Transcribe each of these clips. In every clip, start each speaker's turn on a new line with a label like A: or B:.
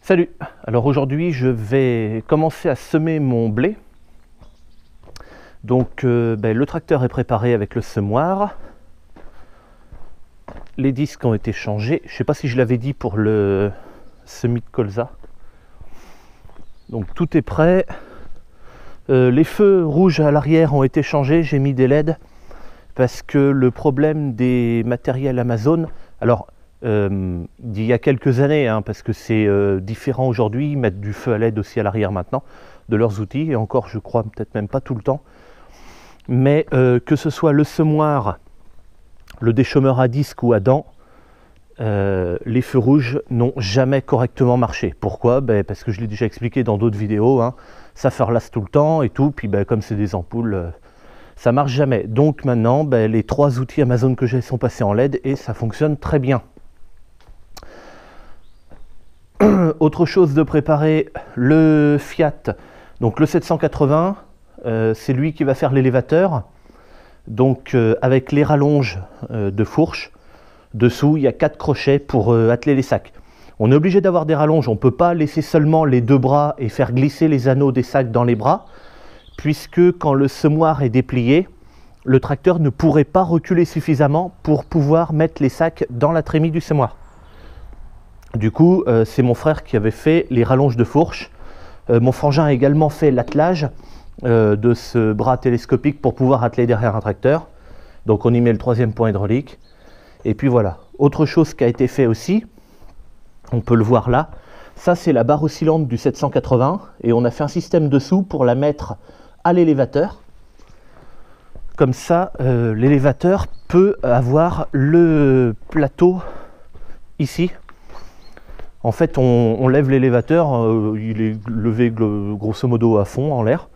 A: Salut, alors aujourd'hui je vais commencer à semer mon blé. Donc le tracteur est préparé avec le semoir. Les disques ont été changés. Je ne sais pas si je l'avais dit pour le semis de colza. Donc tout est prêt. Les feux rouges à l'arrière ont été changés. J'ai mis des LED parce que le problème des matériels Amazon, alors d'il y a quelques années, parce que c'est différent aujourd'hui, ils mettent du feu à LED aussi à l'arrière maintenant de leurs outils, et encore je crois peut-être même pas tout le temps, mais que ce soit le semoir, le déchômeur à disque ou à dents, les feux rouges n'ont jamais correctement marché. Pourquoi? Parce que je l'ai déjà expliqué dans d'autres vidéos, ça farlasse tout le temps et tout, puis comme c'est des ampoules, ça marche jamais. Donc maintenant les 3 outils Amazon que j'ai sont passés en LED et ça fonctionne très bien. Autre chose de préparer, le Fiat, donc le 780, c'est lui qui va faire l'élévateur, donc avec les rallonges de fourche. Dessous il y a 4 crochets pour atteler les sacs. On est obligé d'avoir des rallonges, on ne peut pas laisser seulement les 2 bras et faire glisser les anneaux des sacs dans les bras, puisque quand le semoir est déplié, le tracteur ne pourrait pas reculer suffisamment pour pouvoir mettre les sacs dans la trémie du semoir. Du coup, c'est mon frère qui avait fait les rallonges de fourche. Mon frangin a également fait l'attelage de ce bras télescopique pour pouvoir atteler derrière un tracteur. Donc on y met le 3e point hydraulique. Et puis voilà. Autre chose qui a été fait aussi, on peut le voir là, ça c'est la barre oscillante du 780 et on a fait un système dessous pour la mettre à l'élévateur. Comme ça, l'élévateur peut avoir le plateau ici. En fait, on lève l'élévateur, il est levé grosso modo à fond en l'air.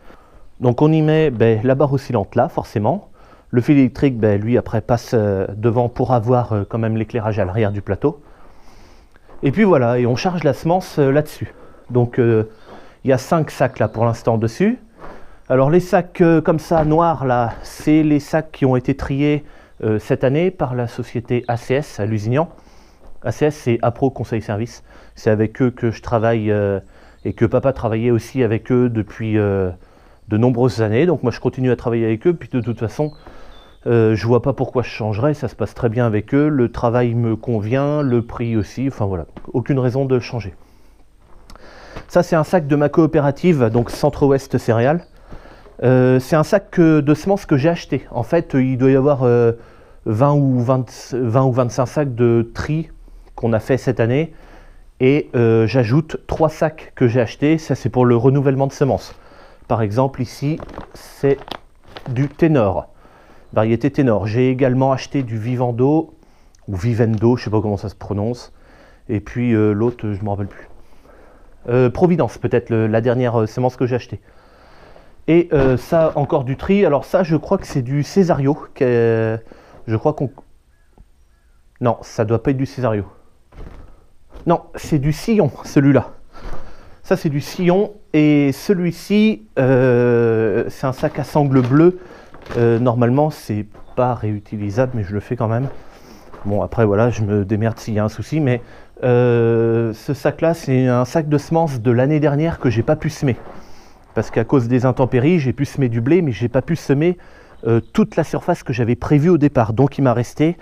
A: Donc on y met la barre oscillante là, forcément. Le fil électrique, lui après passe devant pour avoir quand même l'éclairage à l'arrière du plateau. Et puis voilà, et on charge la semence là-dessus. Donc il y a 5 sacs là pour l'instant dessus. Alors les sacs comme ça, noirs là, c'est les sacs qui ont été triés cette année par la société ACS à Lusignan. ACS, c'est Appro Conseil Service. C'est avec eux que je travaille et que papa travaillait aussi avec eux depuis de nombreuses années. Donc moi je continue à travailler avec eux, puis de toute façon je vois pas pourquoi je changerais, ça se passe très bien avec eux, le travail me convient, le prix aussi, enfin voilà, aucune raison de changer. Ça c'est un sac de ma coopérative, donc Centre-Ouest Céréales. C'est un sac de semences que j'ai acheté. En fait il doit y avoir 20 ou 25 sacs de tri qu'on a fait cette année, et j'ajoute 3 sacs que j'ai achetés. Ça c'est pour le renouvellement de semences. Par exemple ici c'est du Ténor, variété Ténor. J'ai également acheté du Vivendo ou Vivendo, je sais pas comment ça se prononce, et puis l'autre je ne me rappelle plus, Providence peut-être, la dernière semence que j'ai achetée. Et ça encore du tri. Alors ça je crois que c'est du Césario, je crois qu'on... Non, ça doit pas être du Césario. Non, c'est du Sillon, celui-là. Ça, c'est du Sillon. Et celui-ci, c'est un sac à sangle bleu. Normalement, c'est pas réutilisable, mais je le fais quand même. Bon, après, voilà, je me démerde s'il y a un souci. Mais ce sac-là, c'est un sac de semences de l'année dernière que j'ai pas pu semer. Parce qu'à cause des intempéries, j'ai pu semer du blé, mais j'ai pas pu semer toute la surface que j'avais prévue au départ. Donc il m'a resté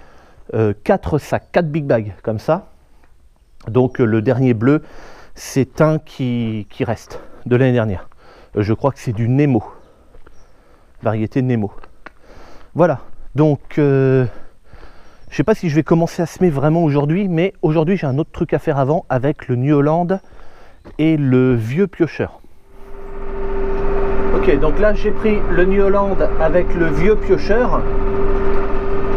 A: 4 sacs, 4 big bags comme ça. Donc le dernier bleu, c'est un qui reste de l'année dernière. Je crois que c'est du Nemo, variété Nemo. Voilà, donc je sais pas si je vais commencer à semer vraiment aujourd'hui, mais aujourd'hui j'ai un autre truc à faire avant avec le New Holland et le vieux piocheur. Ok, donc là j'ai pris le New Holland avec le vieux piocheur.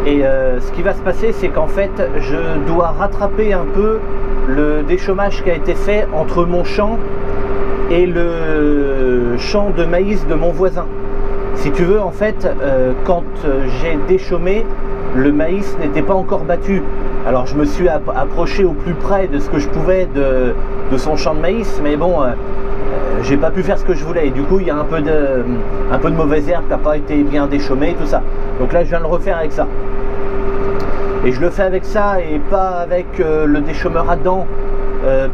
A: Et ce qui va se passer, c'est qu'en fait je dois rattraper un peu le déchômage qui a été fait entre mon champ et le champ de maïs de mon voisin. Si tu veux, en fait, quand j'ai déchômé, le maïs n'était pas encore battu. Alors je me suis approché au plus près de ce que je pouvais de son champ de maïs, mais bon, j'ai pas pu faire ce que je voulais. Et du coup, il y a un peu de mauvaise herbe qui n'a pas été bien déchômée et tout ça. Donc là, je viens de le refaire avec ça. Et je le fais avec ça et pas avec le déchômeur à dents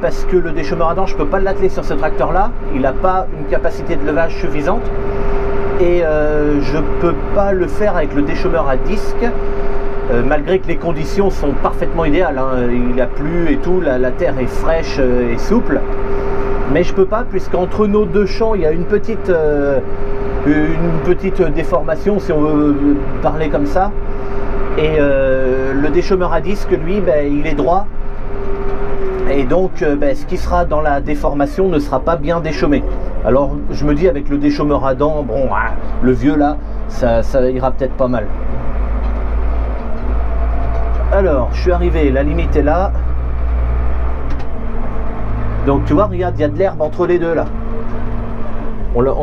A: parce que le déchômeur à dents, je ne peux pas l'atteler sur ce tracteur-là. Il n'a pas une capacité de levage suffisante. Et je ne peux pas le faire avec le déchômeur à disque, malgré que les conditions sont parfaitement idéales. Hein. Il a plu et tout, la terre est fraîche et souple. Mais je peux pas, puisqu'entre nos deux champs, il y a une petite déformation, si on veut parler comme ça. Et le déchômeur à disque, lui, ben, il est droit. Et donc, ce qui sera dans la déformation ne sera pas bien déchômé. Alors, je me dis, avec le déchômeur à dents, bon, le vieux là, ça ira peut-être pas mal. Alors, je suis arrivé, la limite est là. Donc, tu vois, regarde, il y a de l'herbe entre les deux là.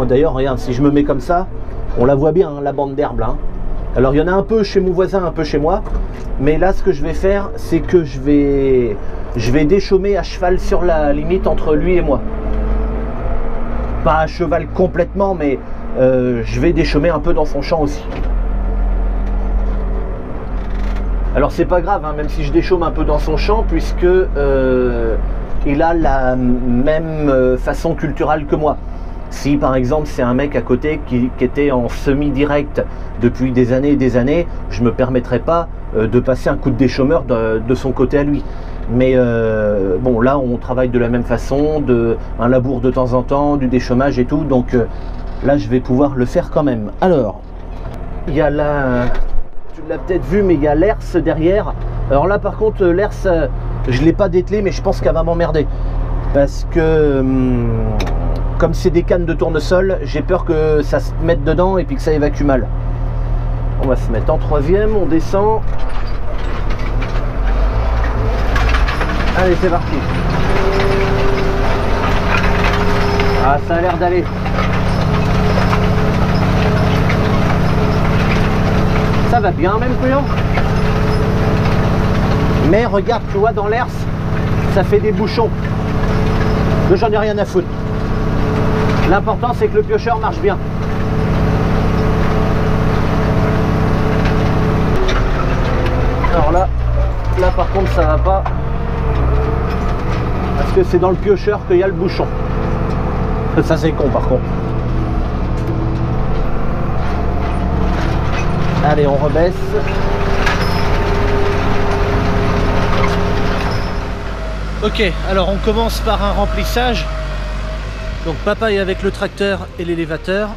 A: D'ailleurs, regarde, si je me mets comme ça, on la voit bien, hein, la bande d'herbe là. Hein. Alors, il y en a un peu chez mon voisin, un peu chez moi. Mais là, ce que je vais faire, c'est que je vais déchaumer à cheval sur la limite entre lui et moi. Pas à cheval complètement, mais je vais déchaumer un peu dans son champ aussi. Alors c'est pas grave, hein, même si je déchaume un peu dans son champ, puisque il a la même façon culturale que moi. Si par exemple c'est un mec à côté qui était en semi-direct depuis des années et des années, je me permettrai pas de passer un coup de déchaumeur de son côté à lui. Mais bon, là on travaille de la même façon, un labour de temps en temps, du déchaumage et tout, donc là je vais pouvoir le faire quand même. Alors, il y a là, tu l'as peut-être vu, mais il y a l'herse derrière. Alors là par contre l'herse, je ne l'ai pas dételé, mais je pense qu'elle va m'emmerder. Parce que comme c'est des cannes de tournesol, j'ai peur que ça se mette dedans et puis que ça évacue mal. On va se mettre en troisième, on descend. Allez, c'est parti. Ah, ça a l'air d'aller. Ça va bien même, couillon. Mais regarde, tu vois, dans l'herse, ça fait des bouchons. Que j'en ai rien à foutre. L'important, c'est que le piocheur marche bien. Alors là par contre, ça va pas. Parce que c'est dans le piocheur qu'il y a le bouchon. Ça c'est con par contre. Allez, on rebaisse. Ok, alors on commence par un remplissage. Donc papa est avec le tracteur et l'élévateur.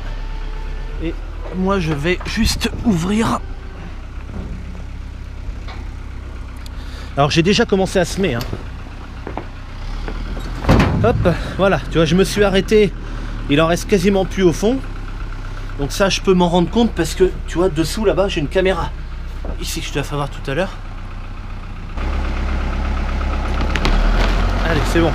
A: Et moi je vais juste ouvrir. Alors j'ai déjà commencé à semer. Hein. Hop, voilà, tu vois, je me suis arrêté, il en reste quasiment plus au fond. Donc ça, je peux m'en rendre compte parce que, tu vois, dessous, là-bas, j'ai une caméra. Ici, que je te la fais voir tout à l'heure. Allez, c'est bon.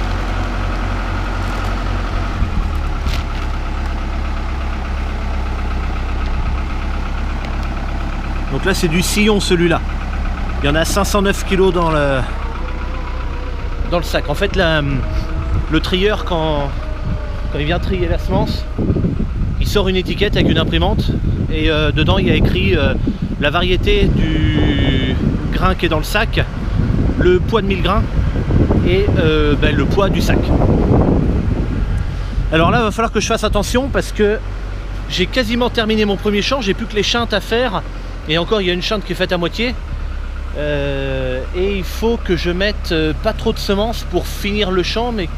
A: Donc là, c'est du sillon, celui-là. Il y en a 509 kg dans le sac. En fait, le trieur, quand il vient trier la semence, il sort une étiquette avec une imprimante et dedans il y a écrit la variété du grain qui est dans le sac, le poids de 1000 grains et le poids du sac. Alors là, il va falloir que je fasse attention parce que j'ai quasiment terminé mon premier champ, j'ai plus que les chintes à faire et encore il y a une chinte qui est faite à moitié. Et il faut que je mette pas trop de semences pour finir le champ, mais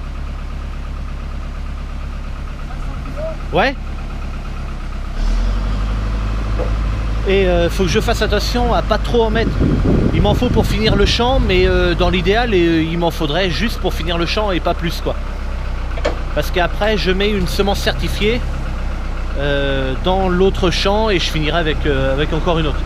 A: ouais. Et faut que je fasse attention à pas trop en mettre. Il m'en faut pour finir le champ, mais dans l'idéal il m'en faudrait juste pour finir le champ et pas plus quoi. Parce qu'après je mets une semence certifiée dans l'autre champ et je finirai avec encore une autre.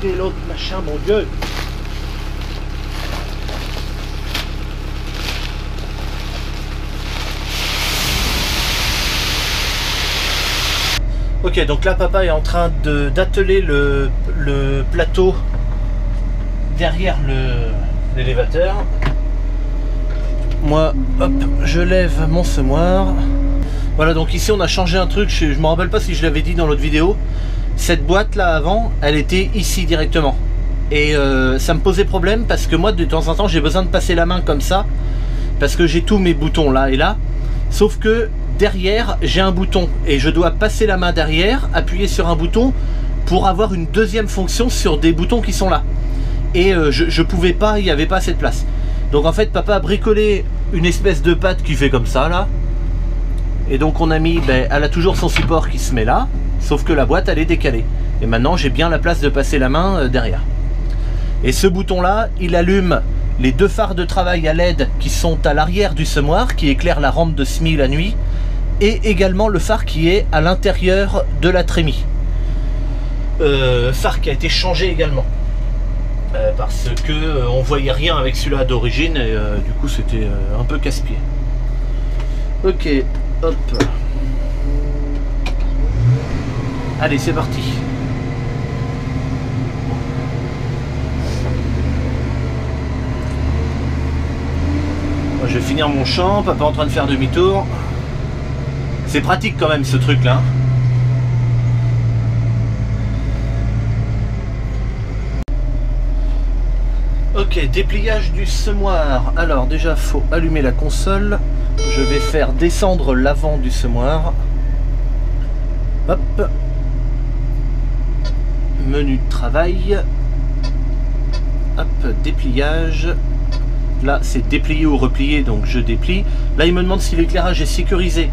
A: péter l'autre machin, mon Dieu. Ok, donc là papa est en train d'atteler le plateau derrière l'élévateur. Moi, hop, je lève mon semoir. Voilà, donc ici on a changé un truc, je me rappelle pas si je l'avais dit dans l'autre vidéo. Cette boîte là avant, elle était ici directement. Et ça me posait problème parce que moi de temps en temps j'ai besoin de passer la main comme ça. Parce que j'ai tous mes boutons là et là. Sauf que derrière j'ai un bouton et je dois passer la main derrière, appuyer sur un bouton pour avoir une deuxième fonction sur des boutons qui sont là. Et je pouvais pas, il n'y avait pas assez de place. Donc en fait papa a bricolé une espèce de patte qui fait comme ça là. Et donc on a mis, elle a toujours son support qui se met là, sauf que la boîte elle est décalée. Et maintenant j'ai bien la place de passer la main derrière. Et ce bouton là, il allume les deux phares de travail à LED qui sont à l'arrière du semoir, qui éclairent la rampe de semis la nuit. Et également le phare qui est à l'intérieur de la trémie. Phare qui a été changé également. Parce que on voyait rien avec celui-là d'origine et du coup c'était un peu casse-pied. Ok, hop. Allez, c'est parti. Moi, je vais finir mon champ, papa en train de faire demi-tour. C'est pratique quand même ce truc là. Ok, dépliage du semoir. Alors déjà faut allumer la console. Je vais faire descendre l'avant du semoir. Hop. Menu de travail. Hop, dépliage. Là c'est déplier ou replier, donc je déplie. Là il me demande si l'éclairage est sécurisé.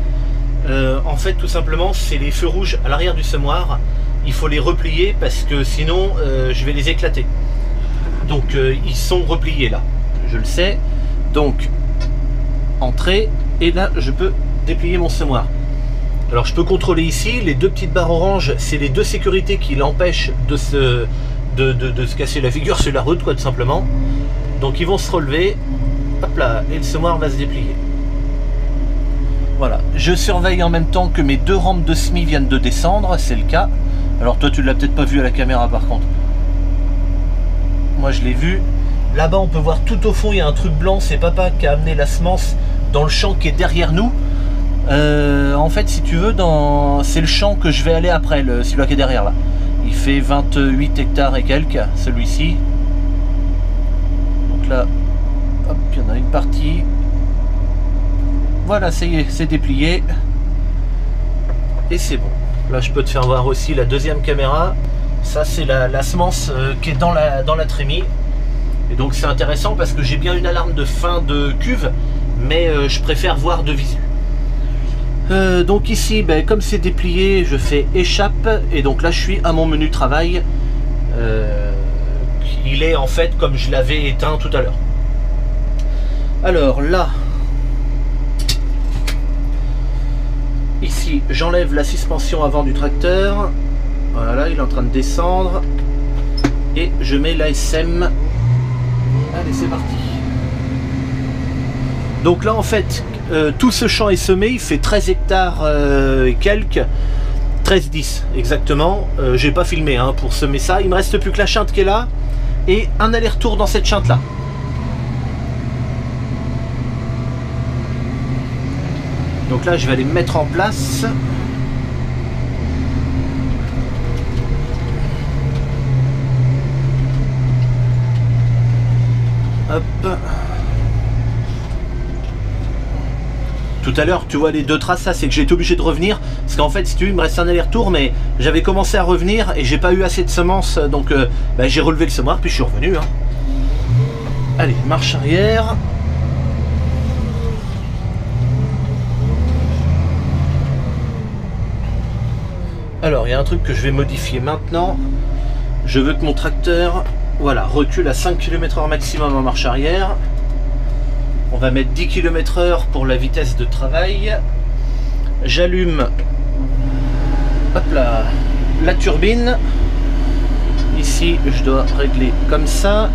A: En fait tout simplement c'est les feux rouges à l'arrière du semoir. Il faut les replier parce que sinon je vais les éclater. Donc ils sont repliés là, je le sais. Donc entrée, et là je peux déplier mon semoir. Alors je peux contrôler ici, les deux petites barres oranges, c'est les deux sécurités qui l'empêchent de se casser la figure sur la route, quoi, tout simplement. Donc ils vont se relever, hop là, et le semoir va se déplier. Voilà, je surveille en même temps que mes deux rampes de semis viennent de descendre, c'est le cas. Alors toi tu l'as peut-être pas vu à la caméra par contre. Moi je l'ai vu. Là-bas on peut voir tout au fond, il y a un truc blanc, c'est papa qui a amené la semence dans le champ qui est derrière nous. En fait si tu veux, c'est le champ que je vais aller après, celui-là qui est derrière là. Il fait 28 hectares et quelques, celui-ci. Donc là, hop, il y en a une partie. Voilà, ça y est, c'est déplié. Et c'est bon. Là je peux te faire voir aussi la deuxième caméra. Ça c'est la semence qui est dans la trémie. Et donc c'est intéressant parce que j'ai bien une alarme de fin de cuve, mais je préfère voir de visu. Donc ici, comme c'est déplié, je fais échappe, et donc là je suis à mon menu travail. Il est en fait comme je l'avais éteint tout à l'heure. Alors là, ici j'enlève la suspension avant du tracteur. Voilà, il est en train de descendre. Et je mets l'ASM. Allez, c'est parti. Donc là en fait tout ce champ est semé, il fait 13 hectares et quelques, 13-10 exactement. J'ai pas filmé pour semer ça. Il me reste plus que la chinte qui est là et un aller-retour dans cette chinte là. Donc là je vais aller me mettre en place. Hop. Tout à l'heure, tu vois les deux traces, ça c'est que j'ai été obligé de revenir. Parce qu'en fait, si tu veux, il me reste un aller-retour, mais j'avais commencé à revenir et j'ai pas eu assez de semences. Donc j'ai relevé le semoir, puis je suis revenu. Allez, marche arrière. Alors, il y a un truc que je vais modifier maintenant. Je veux que mon tracteur, voilà, recule à 5 km/h maximum en marche arrière. On va mettre 10 km/h pour la vitesse de travail. J'allume, hop là, la turbine. ici je dois régler comme ça.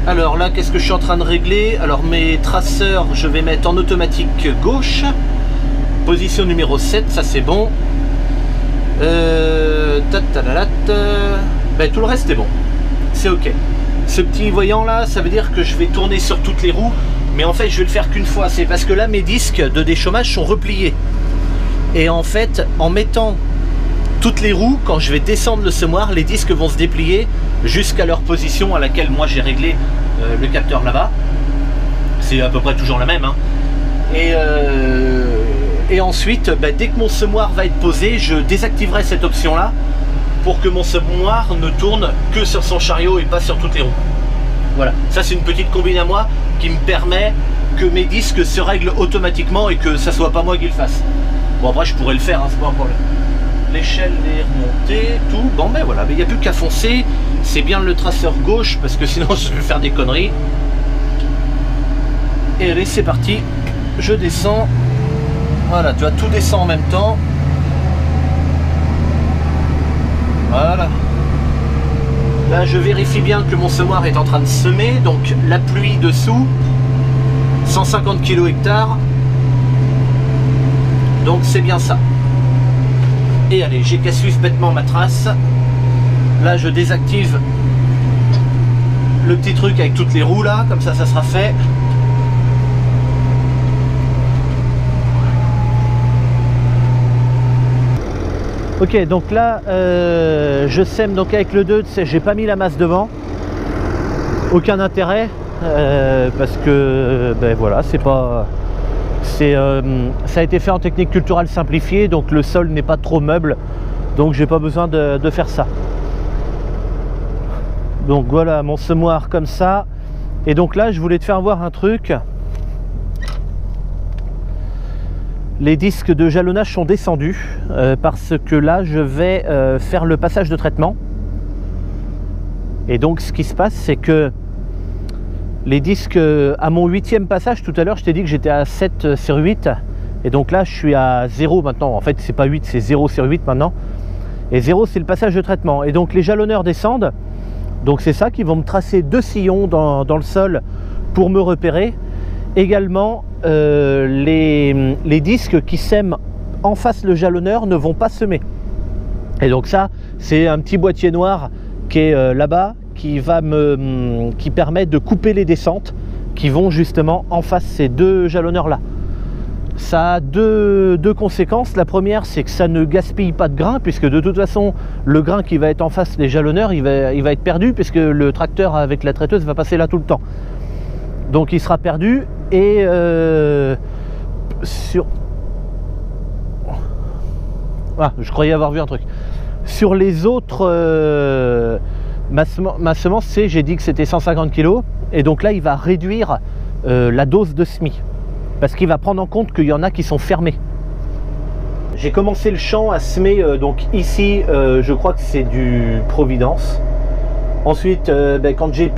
A: Alors là, qu'est-ce que je suis en train de régler? Alors mes traceurs, je vais mettre en automatique gauche. Position numéro 7, ça c'est bon. Ben, tout le reste est bon. C'est ok. Ce petit voyant là, ça veut dire que je vais tourner sur toutes les roues. Mais en fait, je vais le faire qu'une fois. C'est parce que là, mes disques de déchômage sont repliés. Et en fait, en mettant toutes les roues, quand je vais descendre le semoir, les disques vont se déplier jusqu'à leur position à laquelle moi j'ai réglé le capteur là-bas. C'est à peu près toujours la même, hein. Et ensuite, bah, dès que mon semoir va être posé, je désactiverai cette option là pour que mon semoir ne tourne que sur son chariot et pas sur toutes les roues. Voilà, ça c'est une petite combine à moi qui me permet que mes disques se règlent automatiquement et que ça soit pas moi qui le fasse. Bon, après je pourrais le faire, hein, c'est pas un problème. L'échelle est remontée, tout. Bon ben voilà, il n'y a plus qu'à foncer. C'est bien le traceur gauche parce que sinon je vais faire des conneries. Et allez, c'est parti. Je descends. Voilà, tu vois, tout descend en même temps. Voilà. Là, je vérifie bien que mon semoir est en train de semer. Donc la pluie dessous. 150 kg/h. Donc c'est bien ça. Et allez, j'ai qu'à suivre bêtement ma trace. Là, je désactive le petit truc avec toutes les roues là, comme ça, ça sera fait. Ok, donc là, je sème donc avec le 2, j'ai pas mis la masse devant. Aucun intérêt, parce que, ben voilà, c'est pas... ça a été fait en technique culturale simplifiée, donc le sol n'est pas trop meuble, donc j'ai pas besoin de faire ça. Donc voilà mon semoir comme ça. Et donc là je voulais te faire voir un truc. Les disques de jalonnage sont descendus parce que là je vais faire le passage de traitement. Et donc ce qui se passe, c'est que les disques, à mon 8e passage, tout à l'heure je t'ai dit que j'étais à 7 sur 8, et donc là je suis à 0 maintenant. En fait c'est pas 8, c'est 0 sur 8 maintenant, et 0 c'est le passage de traitement. Et donc les jalonneurs descendent, donc c'est ça qui vont me tracer 2 sillons dans le sol pour me repérer. Également les disques qui sèment en face le jalonneur ne vont pas semer, et donc ça c'est un petit boîtier noir qui est là-bas, qui permet de couper les descentes qui vont justement en face ces 2 jalonneurs là. Ça a deux conséquences. La première, c'est que ça ne gaspille pas de grain, puisque de toute façon le grain qui va être en face des jalonneurs il va être perdu, puisque le tracteur avec la traiteuse va passer là tout le temps, donc il sera perdu. Et je croyais avoir vu un truc sur les autres. Ma semence, j'ai dit que c'était 150 kg, et donc là il va réduire la dose de semis, parce qu'il va prendre en compte qu'il y en a qui sont fermés. J'ai commencé le champ à semer, donc ici je crois que c'est du Providence. Ensuite quand j'ai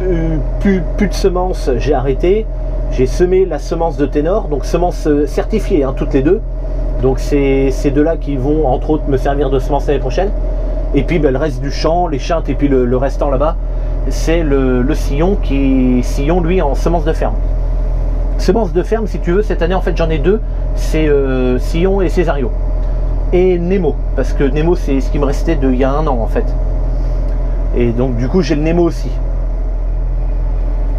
A: plus de semences, j'ai arrêté. J'ai semé la semence de Ténor, donc semence certifiée, hein, toutes les deux. Donc c'est ces deux-là qui vont entre autres me servir de semence l'année prochaine. Et puis le reste du champ, les chintes et puis le restant là-bas, c'est le sillon sillon lui en semence de ferme. Semence de ferme, si tu veux, cette année en fait j'en ai 2, c'est Sillon et Césario. Et Nemo, parce que Nemo c'est ce qui me restait il y a 1 an en fait. Et donc du coup j'ai le Nemo aussi.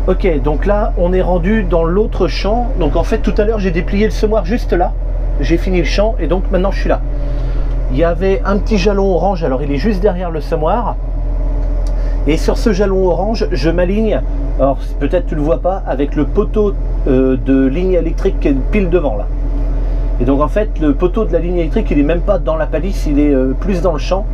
A: Ok, donc là on est rendu dans l'autre champ. Donc en fait tout à l'heure j'ai déplié le semoir juste là, j'ai fini le champ et donc maintenant je suis là. Il y avait un petit jalon orange, alors il est juste derrière le semoir, et sur ce jalon orange je m'aligne, alors peut-être tu le vois pas, avec le poteau de ligne électrique qui est pile devant là. Et donc en fait le poteau de la ligne électrique il est même pas dans la palisse, il est plus dans le champ.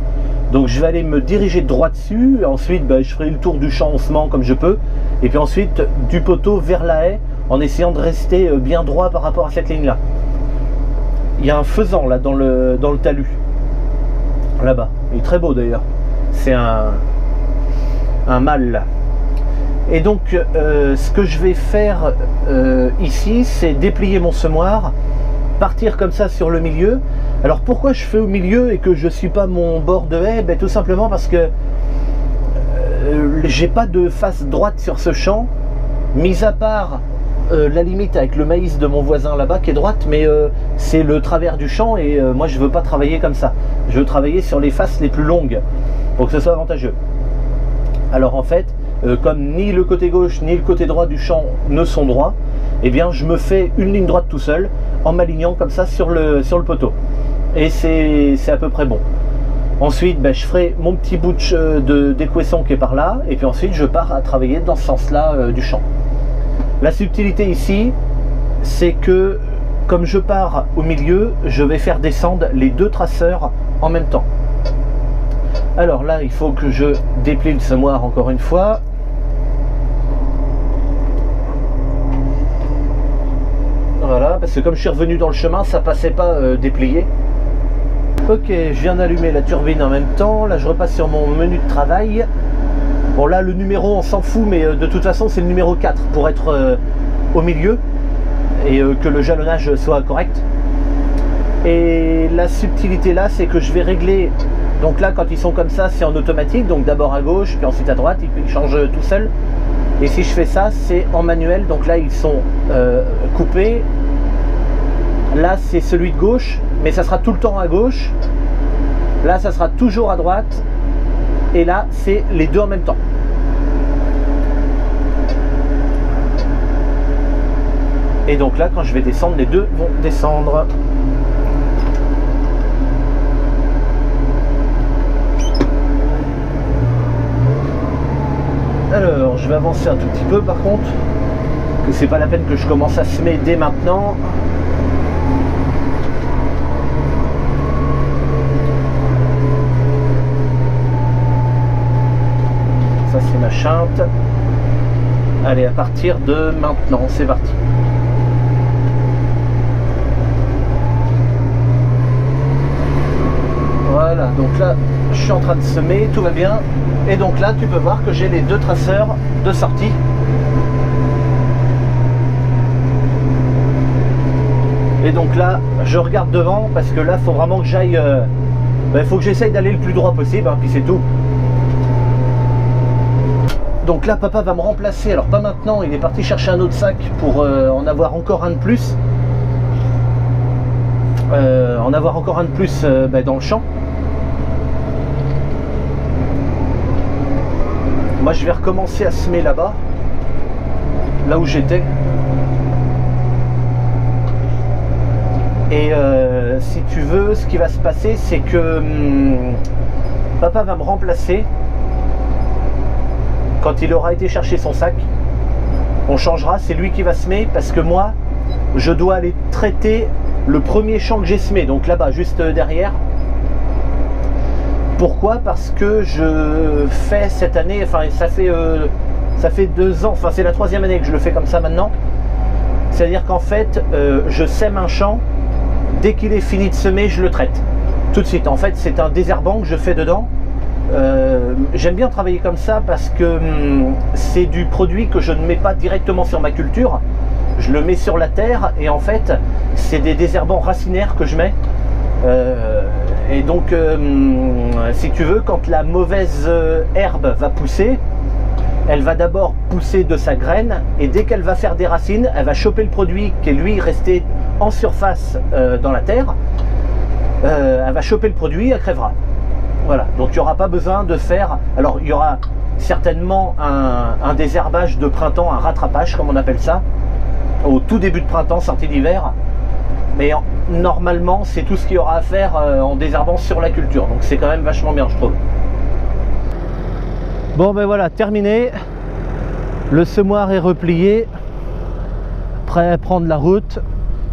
A: Donc je vais aller me diriger droit dessus, et ensuite je ferai le tour du champ en semant comme je peux, et puis ensuite du poteau vers la haie en essayant de rester bien droit par rapport à cette ligne là. Il y a un faisan là dans le talus là-bas, il est très beau d'ailleurs, c'est un mâle. Et donc ce que je vais faire ici, c'est déplier mon semoir, partir comme ça sur le milieu. Alors pourquoi je fais au milieu et que je suis pas mon bord de haie? Tout simplement parce que j'ai pas de face droite sur ce champ, mis à part la limite avec le maïs de mon voisin là-bas qui est droite, mais c'est le travers du champ et moi je veux pas travailler comme ça. Je veux travailler sur les faces les plus longues pour que ce soit avantageux. Alors en fait, comme ni le côté gauche ni le côté droit du champ ne sont droits, eh bien je me fais une ligne droite tout seul en m'alignant comme ça sur le poteau. Et c'est à peu près bon. Ensuite, ben, je ferai mon petit bout d'équesson qui est par là, et puis ensuite je pars à travailler dans ce sens-là du champ. La subtilité ici, c'est que comme je pars au milieu, je vais faire descendre les deux traceurs en même temps. Alors là, il faut que je déplie le semoir encore une fois. Voilà, parce que comme je suis revenu dans le chemin, ça passait pas déplié. Ok, je viens d'allumer la turbine en même temps. Là, je repasse sur mon menu de travail. Bon, là, le numéro, on s'en fout, mais de toute façon, c'est le numéro 4 pour être au milieu et que le jalonnage soit correct. Et la subtilité là, c'est que je vais régler. Donc là, quand ils sont comme ça, c'est en automatique. Donc d'abord à gauche, puis ensuite à droite. Ils changent tout seul. Et si je fais ça, c'est en manuel. Donc là, ils sont coupés. Là, c'est celui de gauche, mais ça sera tout le temps à gauche. Là, ça sera toujours à droite. Et là, c'est les deux en même temps. Et donc là, quand je vais descendre, les deux vont descendre. Alors, je vais avancer un tout petit peu par contre, que c'est pas la peine que je commence à semer dès maintenant. Ça c'est ma chinte. Allez, à partir de maintenant, c'est parti. Voilà, donc là, je suis en train de semer, tout va bien. Et donc là, tu peux voir que j'ai les deux traceurs de sortie. Et donc là, je regarde devant parce que là, il faut vraiment que j'aille... il faut que j'essaye d'aller le plus droit possible, hein, puis c'est tout. Donc là, papa va me remplacer. Alors pas maintenant, il est parti chercher un autre sac pour en avoir encore un de plus. Dans le champ. Moi je vais recommencer à semer là-bas, là où j'étais. Et si tu veux, ce qui va se passer, c'est que papa va me remplacer quand il aura été chercher son sac. On changera, c'est lui qui va semer parce que moi, je dois aller traiter le premier champ que j'ai semé, donc là-bas, juste derrière. Pourquoi? Parce que je fais cette année, enfin ça fait 2 ans, enfin c'est la 3e année que je le fais comme ça maintenant. C'est-à-dire qu'en fait, je sème un champ, dès qu'il est fini de semer, je le traite. Tout de suite, en fait, c'est un désherbant que je fais dedans. J'aime bien travailler comme ça parce que c'est du produit que je ne mets pas directement sur ma culture. Je le mets sur la terre et en fait, c'est des désherbants racinaires que je mets. Et donc, si tu veux, quand la mauvaise herbe va pousser, elle va d'abord pousser de sa graine et dès qu'elle va faire des racines, elle va choper le produit qui est lui resté en surface dans la terre. Elle va choper le produit, elle crèvera. Voilà, donc il n'y aura pas besoin de faire... Alors, il y aura certainement un désherbage de printemps, un rattrapage comme on appelle ça, au tout début de printemps, sortie d'hiver. Mais normalement, c'est tout ce qu'il y aura à faire en désherbant sur la culture. Donc c'est quand même vachement bien, je trouve. Bon, ben voilà, terminé. Le semoir est replié. Prêt à prendre la route.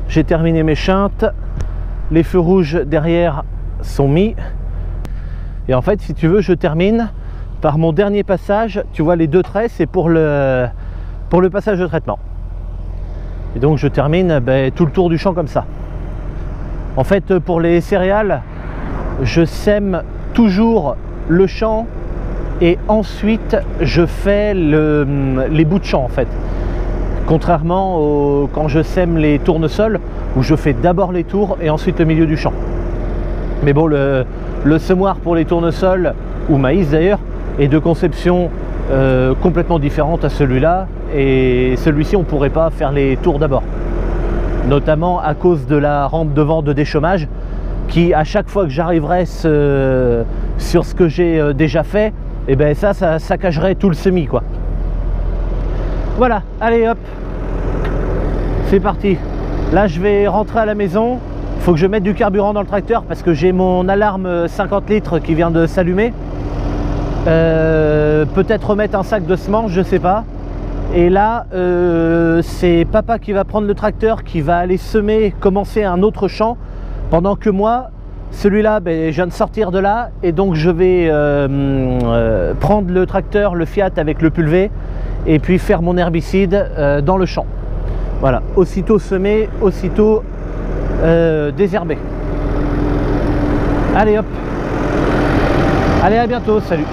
A: J'ai terminé mes chintes. Les feux rouges derrière sont mis. Et en fait, si tu veux, je termine par mon dernier passage. Tu vois, les 2 traits, c'est pour le passage de traitement. Et donc je termine tout le tour du champ comme ça. En fait, pour les céréales, je sème toujours le champ et ensuite je fais les bouts de champ en fait. Contrairement quand je sème les tournesols où je fais d'abord les tours et ensuite le milieu du champ. Mais bon, le semoir pour les tournesols ou maïs d'ailleurs est de conception complètement différente à celui-là, et celui-ci on pourrait pas faire les tours d'abord, notamment à cause de la rampe devant de déchômage qui, à chaque fois que j'arriverai sur ce que j'ai déjà fait, et ben ça saccagerait tout le semis quoi. Voilà, allez hop, c'est parti. Là je vais rentrer à la maison, il faut que je mette du carburant dans le tracteur parce que j'ai mon alarme 50 litres qui vient de s'allumer. Peut-être remettre un sac de semences, je sais pas. Et là c'est papa qui va prendre le tracteur, qui va aller semer, commencer un autre champ, pendant que moi, celui-là, ben, je viens de sortir de là, et donc je vais prendre le tracteur, le Fiat avec le pulvé, et puis faire mon herbicide dans le champ. Voilà, aussitôt semé, aussitôt désherbé. Allez hop, allez, à bientôt, salut.